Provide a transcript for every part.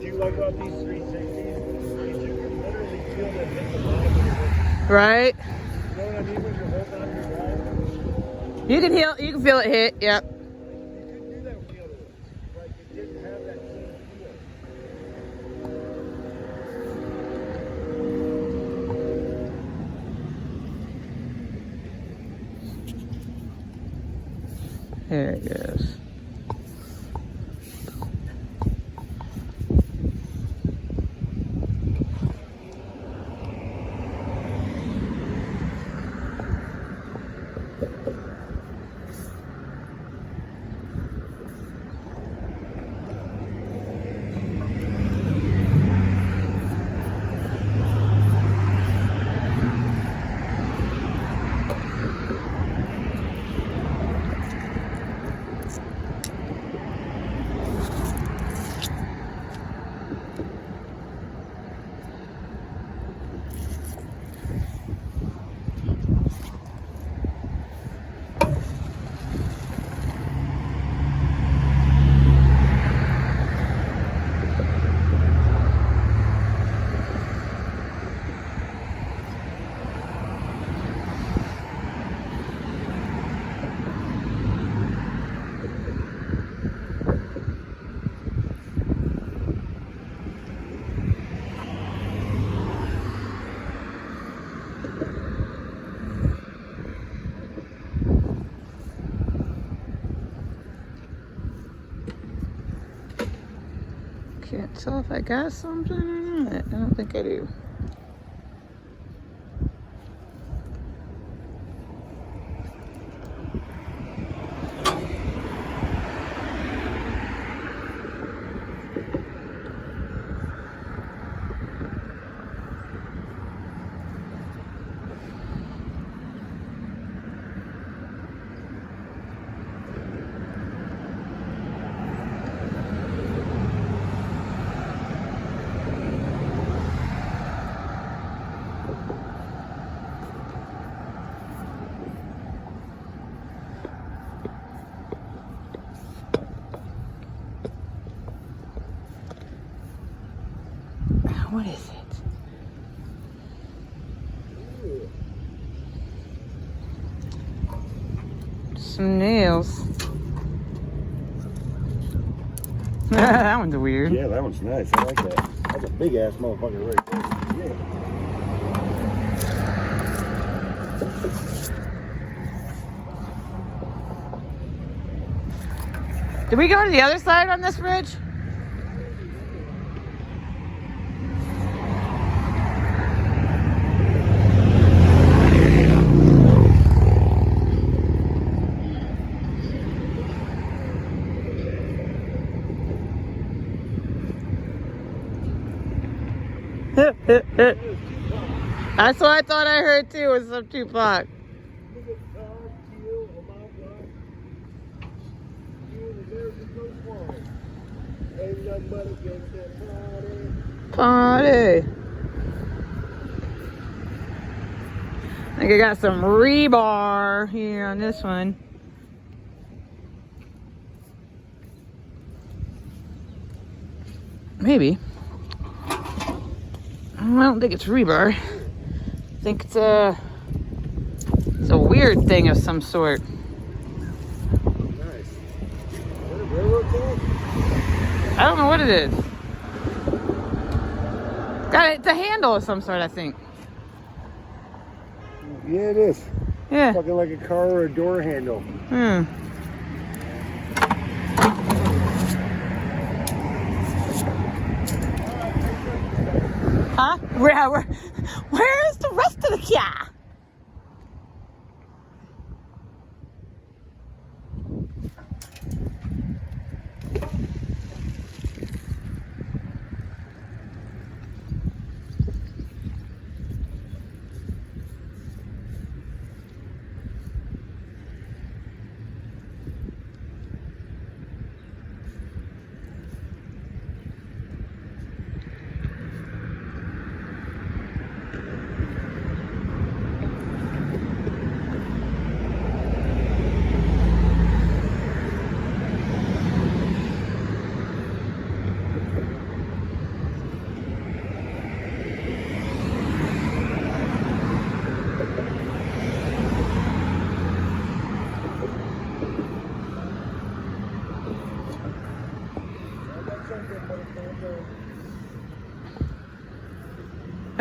you like about these 360s is you can literally feel the hit the bottom of your foot. Right? You know what I mean when you're holding on to your ride? You can feel it hit, yep. You couldn't do that with the other one. Like it didn't have that same feel. There it goes. Can't tell if I got something or not. I don't think I do. What is it? Some nails. That one's weird. Yeah, that one's nice. I like that. That's a big ass motherfucker right there. Yeah. Did we go to the other side on this bridge? That's what I thought I heard too, was some Tupac. Party. I think I got some rebar here on this one. Maybe. I don't think it's rebar. I think it's a weird thing of some sort. Nice. Railroad car? I don't know what it is. It's a handle of some sort, I think. Yeah, it is. Yeah. Fucking like a car or a door handle. Hmm. Huh? Where's the rest of the car?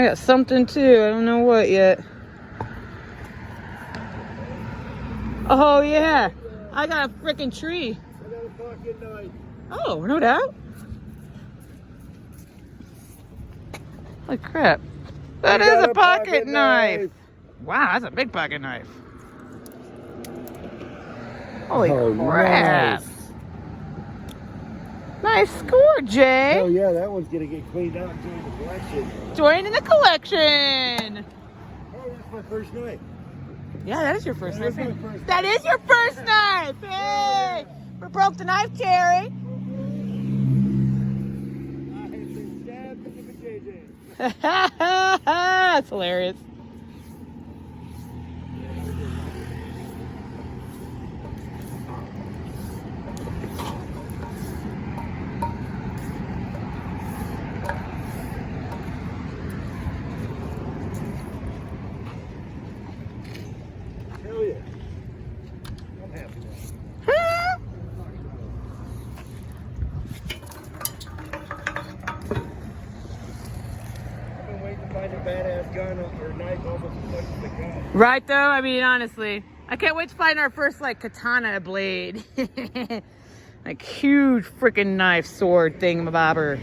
I got something too. I don't know what yet. Oh yeah, I got a freaking tree. I got a pocket knife. Oh, no doubt. Holy crap. That is a pocket knife. Wow, that's a big pocket knife. Holy crap. Nice score, Jay. Oh yeah, that one's gonna get cleaned out and join the collection. Join in the collection. Oh, that's my first knife. Yeah, that is your first That knife. is my first That is your first knife. Hey, we broke the knife, Terry. I have been stabbed in the JJ. That's hilarious. Hell yeah. I'm happy now. I've been waiting to find a badass gun or knife almost as much as the gun. Right though, I mean honestly, I can't wait to find our first like katana blade. Like huge freaking knife sword thingamabobber.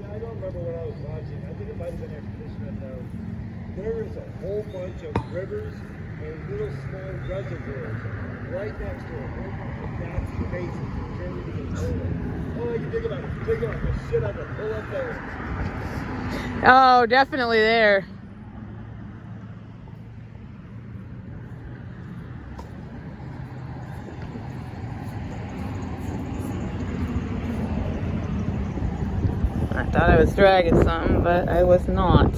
I don't remember what I was watching. I think it might have been Expedition Unknown. There is a whole bunch of rivers and little small reservoirs right next to a whole bunch of gaps and basins in Germany and Poland. Oh, you think about it. Think about the shit I could pull up there. Oh, definitely there. I thought I was dragging something, but I was not.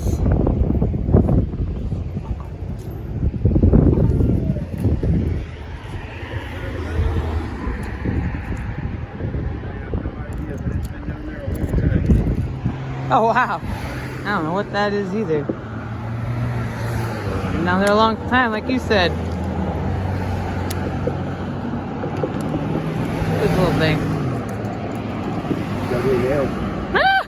Oh wow. I don't know what that is either. Been down there a long time, like you said. This little thing. Ah!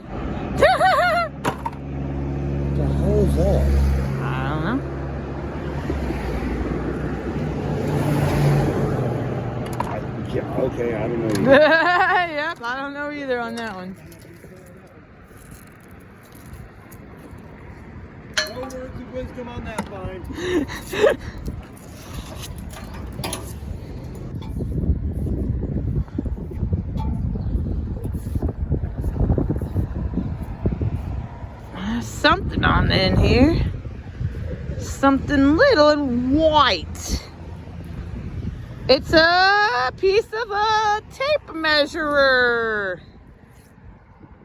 What the hell is that? I don't know. Okay, I don't know. Yep, I don't know either on that one. No words of wisdom on that, fine. There's something on in here. Something little and white. It's a piece of a tape measurer.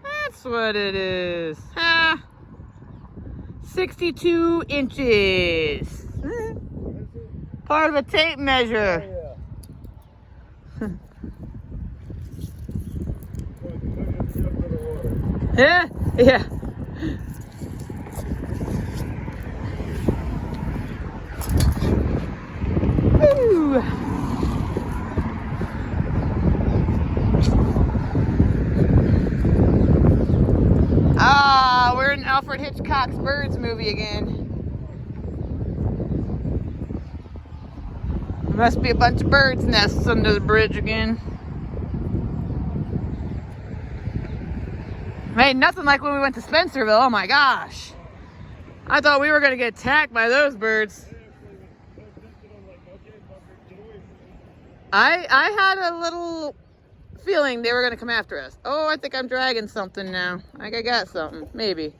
That's what it is. 62 inches. Part of a tape measure. Yeah, yeah. Ooh. Ah, we're in Alfred Hitchcock's Birds movie again. There must be a bunch of birds' nests under the bridge again. Ain't nothing like when we went to Spencerville. Oh my gosh. I thought we were going to get attacked by those birds. I had a little feeling they were going to come after us. Oh, I think I'm dragging something now. I think I got something. Maybe.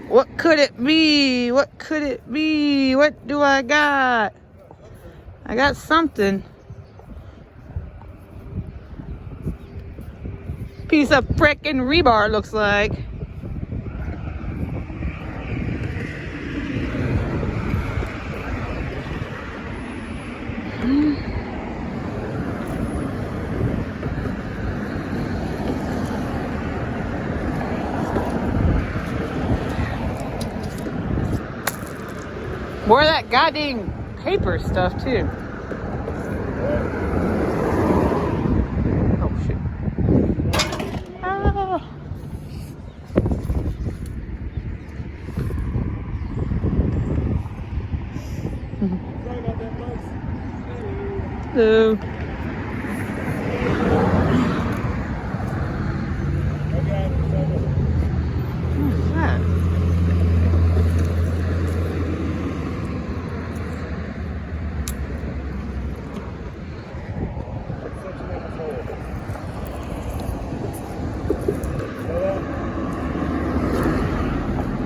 What could it be? What could it be? What do I got? I got something. piece of frickin' rebar, looks like. More of that goddamn paper stuff, too. Oh, shit. Oh. Sorry about that, folks. Hello. What's that?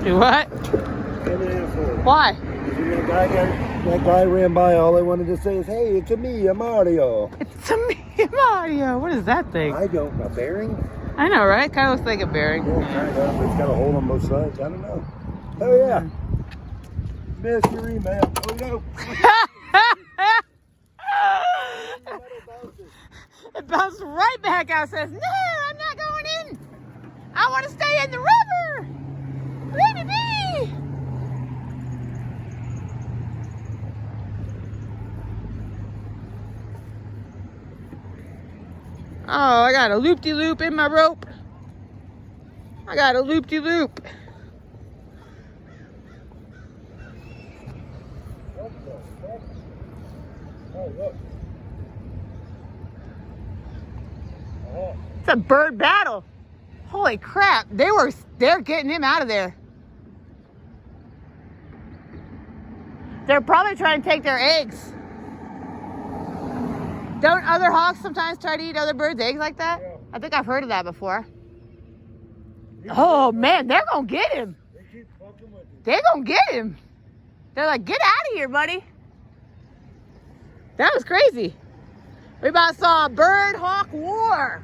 Do what? I'm an asshole. Why? That guy ran by. All I wanted to say is, "Hey, it's a me, a Mario." It's a me, Mario. What is that thing? I don't. A bearing? I know, right? Kind of looks like a bearing. Yeah, kind of. It's got a hole on both sides. I don't know. Oh yeah. Missed your email. Oh no. It bounced right back out. Says, "No, I'm not going in. I want to stay in the river. Leave me be." Oh, I got a loop-de-loop in my rope. I got a loop-de-loop. Oh look. Oh. It's a bird battle. Holy crap. They're getting him out of there. They're probably trying to take their eggs. Don't other hawks sometimes try to eat other birds' eggs like that? Yeah. I think I've heard of that before. Oh man, they're gonna get him. They keep fucking with you. They're gonna get him. They're like, get out of here, buddy. That was crazy. We about saw a bird hawk war.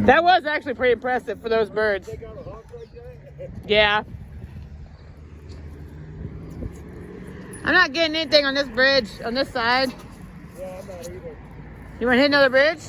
That was actually pretty impressive for those birds. They got a hawk like that? Yeah. I'm not getting anything on this bridge, on this side. Yeah, I'm not either. You want to hit another bridge?